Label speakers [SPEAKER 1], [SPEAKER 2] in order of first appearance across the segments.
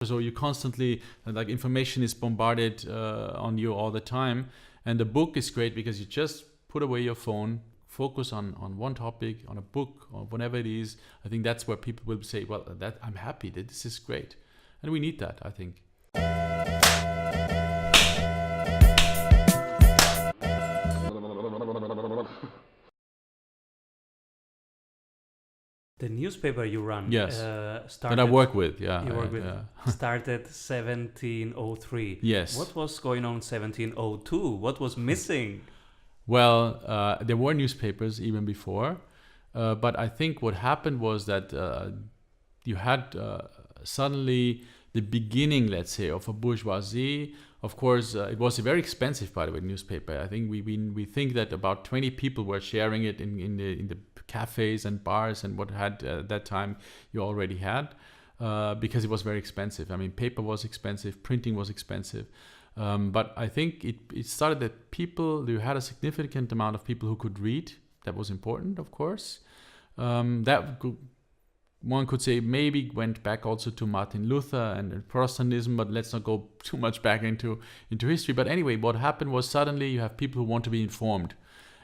[SPEAKER 1] So you constantly, like, information is bombarded on you all the time. And the book is great because you just put away your phone, focus on one topic, on a book, or whatever it is. I think that's where people will say, well, that I'm happy, that this is great. And we need that, I think.
[SPEAKER 2] The newspaper you run,
[SPEAKER 1] yes,
[SPEAKER 2] started,
[SPEAKER 1] that I work with,
[SPEAKER 2] you work with, started 1703.
[SPEAKER 1] Yes.
[SPEAKER 2] What was going on 1702? What was missing?
[SPEAKER 1] Well, there were newspapers even before, but I think what happened was that you had suddenly the beginning, let's say, of a bourgeoisie. Of course, it was a very expensive, by the way, newspaper. I think we think that about 20 people were sharing it in the cafes and bars and what had that time you already had, because it was very expensive. I mean, paper was expensive, printing was expensive. But I think it started that you had a significant amount of people who could read. That was important, of course. One could say maybe went back also to Martin Luther and Protestantism, but let's not go too much back into history. But anyway, what happened was suddenly you have people who want to be informed.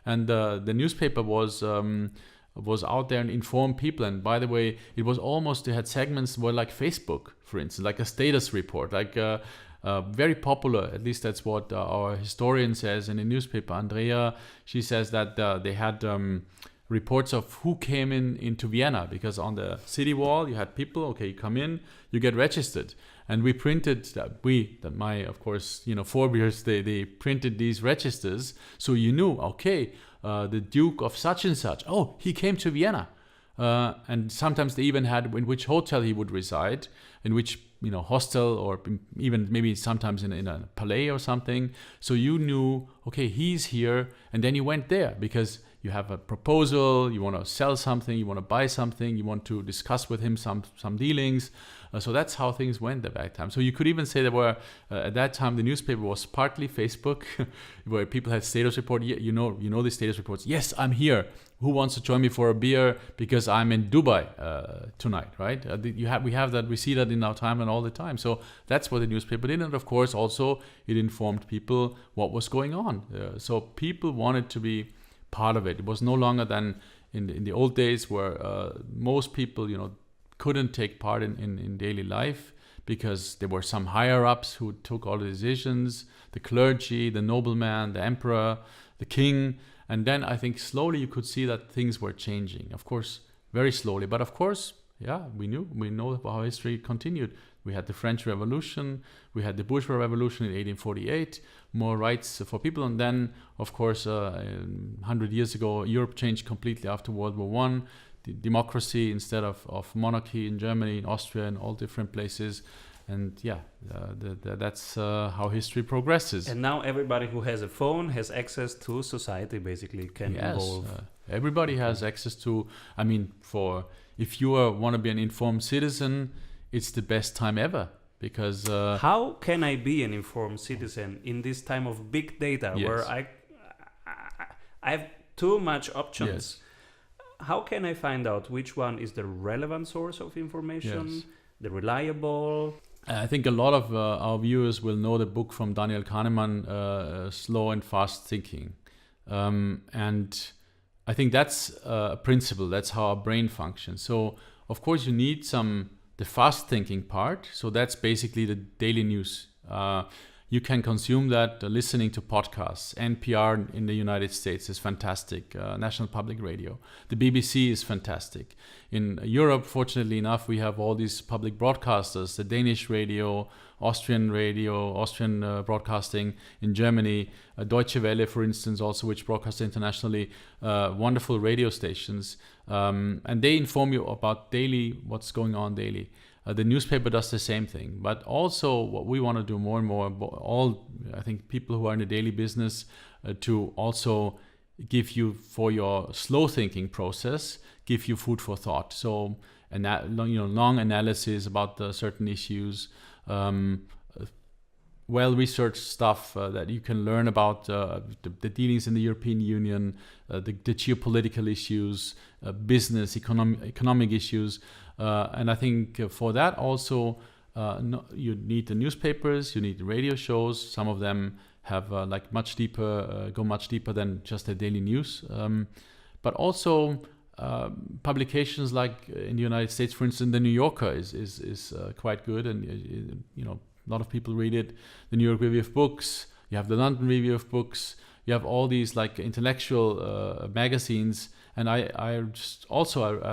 [SPEAKER 1] And the newspaper was out there and informed people. And by the way, it was almost, they had segments were like Facebook, for instance, like a status report, like very popular. At least that's what our historian says in the newspaper. Andrea, she says that they had reports of who came into Vienna, because on the city wall you had people, okay, you come in, you get registered. And we printed, of course, forebears, they printed these registers, so you knew, okay, the Duke of such and such, oh, he came to Vienna. And sometimes they even had in which hotel he would reside, in which hostel, or even maybe sometimes in a palais or something. So you knew, okay, he's here, and then you went there because you have a proposal, you want to sell something, you want to buy something, you want to discuss with him some dealings. So that's how things went at that time. So you could even say there were, at that time, the newspaper was partly Facebook, where people had status report. You know the status reports. Yes, I'm here. Who wants to join me for a beer because I'm in Dubai tonight, right? We see that in our timeline all the time. So that's what the newspaper did. And of course, also it informed people what was going on. So people wanted to be part of it. It was no longer than in the old days where most people, couldn't take part in daily life because there were some higher ups who took all the decisions, the clergy, the nobleman, the emperor, the king. And then I think slowly you could see that things were changing. Of course, very slowly. But of course, we know how history continued. We had the French Revolution, we had the Bourgeois Revolution in 1848, more rights for people. And then, of course, 100 years ago, Europe changed completely after World War I. Democracy instead of monarchy in Germany, in Austria, in all different places. And that's how history progresses.
[SPEAKER 2] And now everybody who has a phone has access to society, basically, can evolve.
[SPEAKER 1] Everybody has access to, if you want to be an informed citizen, it's the best time ever. Because
[SPEAKER 2] how can I be an informed citizen in this time of big data, where I have too much options?
[SPEAKER 1] Yes.
[SPEAKER 2] How can I find out which one is the relevant source of information, the reliable?
[SPEAKER 1] I think a lot of our viewers will know the book from Daniel Kahnemann, Slow and Fast Thinking. And I think that's a principle. That's how our brain functions. So, of course, you need the fast thinking part. So that's basically the daily news. You can consume that listening to podcasts. NPR in the United States is fantastic. National Public Radio. The BBC is fantastic. In Europe, fortunately enough, we have all these public broadcasters, the Danish radio, Austrian broadcasting in Germany, Deutsche Welle, for instance, also, which broadcasts internationally, wonderful radio stations. And they inform you about what's going on daily. The newspaper does the same thing. But also what we want to do more and more, I think people who are in the daily business, to also give you, for your slow thinking process, give you food for thought. So, long analysis about certain issues, well-researched stuff that you can learn about the dealings in the European Union, the geopolitical issues, business, economic issues. And I think for that also, No, you need the newspapers, you need the radio shows. Some of them have like much deeper, go much deeper than just the daily news. But also publications like in the United States, for instance, the New Yorker is quite good, and a lot of people read it. The New York Review of Books, you have the London Review of Books, you have all these like intellectual magazines, and I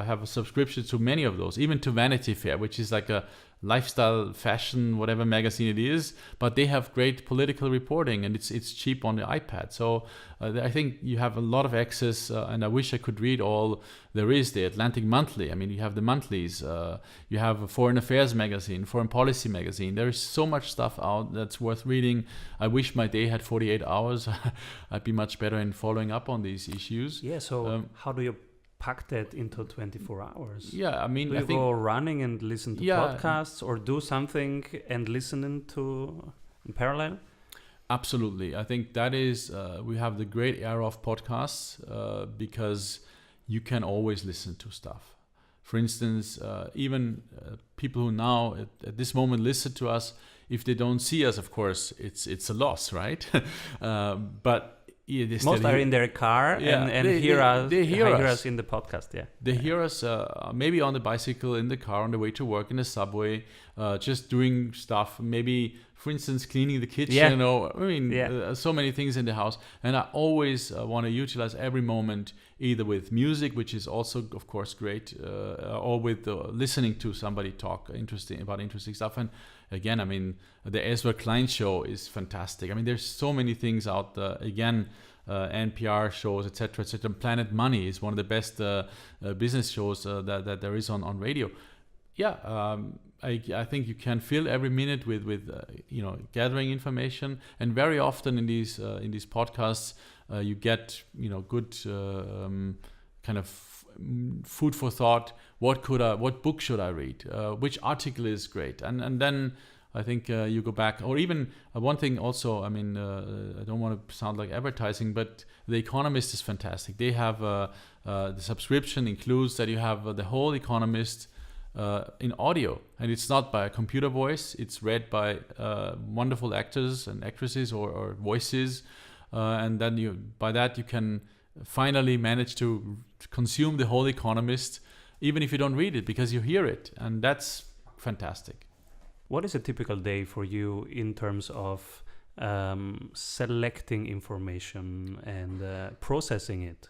[SPEAKER 1] have a subscription to many of those, even to Vanity Fair, which is like a lifestyle, fashion, whatever magazine it is, but they have great political reporting, and it's cheap on the iPad. So I think you have a lot of access, and I wish I could read all there is. The Atlantic Monthly, I mean, you have the monthlies, you have a Foreign Affairs magazine, Foreign Policy magazine. There is so much stuff out that's worth reading. I wish my day had 48 hours. I'd be much better in following up on these issues.
[SPEAKER 2] Yeah, so how do you pack that into 24 hours?
[SPEAKER 1] Yeah, I mean,
[SPEAKER 2] do you go running and listen to podcasts, or do something and listen to in parallel?
[SPEAKER 1] Absolutely. I think that is, we have the great era of podcasts because you can always listen to stuff. For instance, even people who now at this moment listen to us, if they don't see us, of course, it's a loss, right? But most
[SPEAKER 2] are in their car and hear us in the podcast. Yeah,
[SPEAKER 1] they hear us maybe on the bicycle, in the car, on the way to work, in the subway, just doing stuff. Maybe, for instance, cleaning the kitchen. So many things in the house. And I always want to utilize every moment, either with music, which is also, of course, great, or with listening to somebody talk about interesting stuff. And again, I mean, the Ezra Klein show is fantastic. I mean, there's so many things out there. Again, NPR shows, etc., etc. Planet Money is one of the best business shows that there is on radio. Yeah, I think you can fill every minute with gathering information, and very often in these podcasts you get good kind of food for thought. What book should I read? Which article is great? And then I think you go back, or even one thing also, I mean, I don't want to sound like advertising, but The Economist is fantastic. They have the subscription includes that you have the whole Economist in audio, and it's not by a computer voice. It's read by wonderful actors and actresses or voices, and then by that you can finally manage to consume the whole Economist, even if you don't read it, because you hear it, and that's fantastic.
[SPEAKER 2] What is a typical day for you in terms of selecting information and processing it?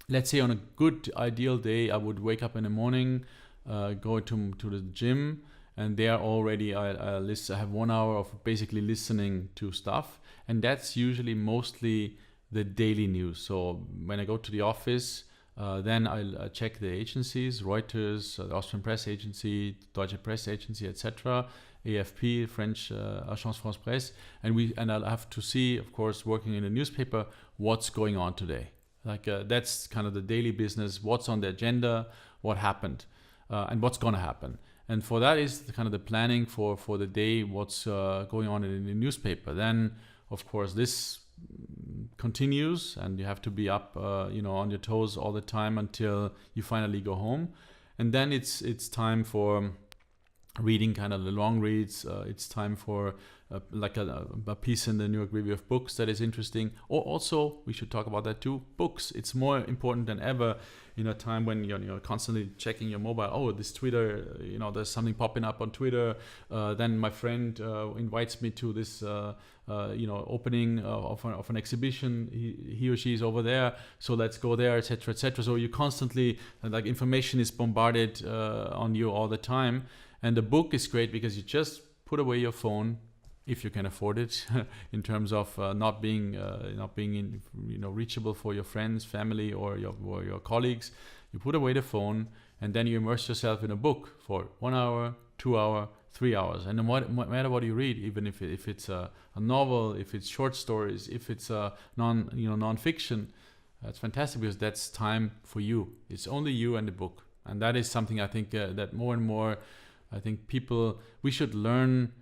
[SPEAKER 1] Let's say on a good ideal day, I would wake up in the morning, go to the gym, and there already I have 1 hour of basically listening to stuff, and that's usually mostly the daily news. So when I go to the office, then I'll check the agencies, Reuters, the Austrian Press Agency, Deutsche Press Agency, etc., AFP, French Agence France Presse, and I'll have to see, of course, working in a newspaper, what's going on today. Like that's kind of the daily business, what's on the agenda, what happened, and what's going to happen. And for that is kind of the planning for the day, what's going on in the newspaper. Then, of course, this continues, and you have to be up, on your toes all the time until you finally go home. And then it's time for reading kind of the long reads. It's time for a piece in the New York Review of Books that is interesting. Or also, we should talk about that too, books. It's more important than ever in a time when you're constantly checking your mobile. Oh, this Twitter, there's something popping up on Twitter. Then my friend invites me to this, opening of an exhibition. He or she is over there, so let's go there, etc., etc. So you constantly, information is bombarded on you all the time. And the book is great because you just put away your phone, if you can afford it, in terms of not being reachable for your friends, family, or your colleagues. You put away the phone, and then you immerse yourself in a book for 1 hour, 2 hours, 3 hours. And no matter what you read, even if it's a novel, if it's short stories, if it's non-fiction, that's fantastic because that's time for you. It's only you and the book, and that is something I think that more and more. I think we should learn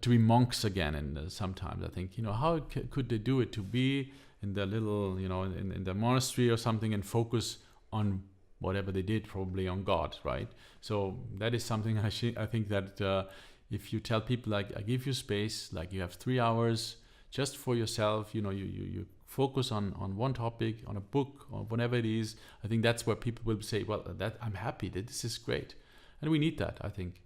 [SPEAKER 1] to be monks again. And sometimes I think, how could they do it, to be in the little, in the monastery or something and focus on whatever they did, probably on God, right? So that is something I think that if you tell people like, I give you space, like you have 3 hours just for yourself, you focus on one topic, on a book, or whatever it is, I think that's where people will say, well, that I'm happy, that this is great. And we need that, I think.